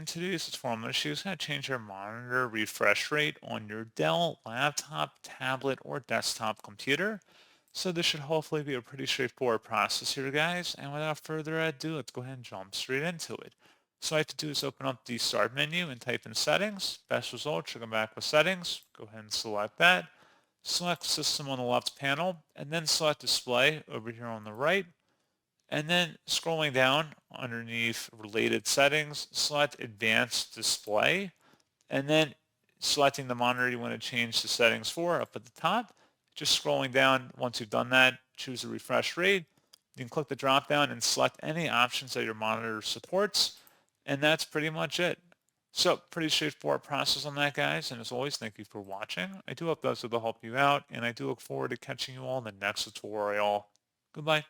In today's tutorial, I'm going to show you how to change your monitor refresh rate on your Dell laptop, tablet, or desktop computer. So this should hopefully be a pretty straightforward process here, guys. And without further ado, let's go ahead and jump straight into it. So all I have to do is open up the Start menu and type in Settings. Best result should come back with Settings. Go ahead and select that. Select System on the left panel, and then select Display over here on the right. And then scrolling down underneath related settings, select advanced display, and then selecting the monitor you want to change the settings for up at the top. Just scrolling down, once you've done that, choose the refresh rate. You can click the drop down and select any options that your monitor supports. And that's pretty much it. So pretty straightforward process on that, guys. And as always, thank you for watching. I do hope those will help you out, and I do look forward to catching you all in the next tutorial. Goodbye.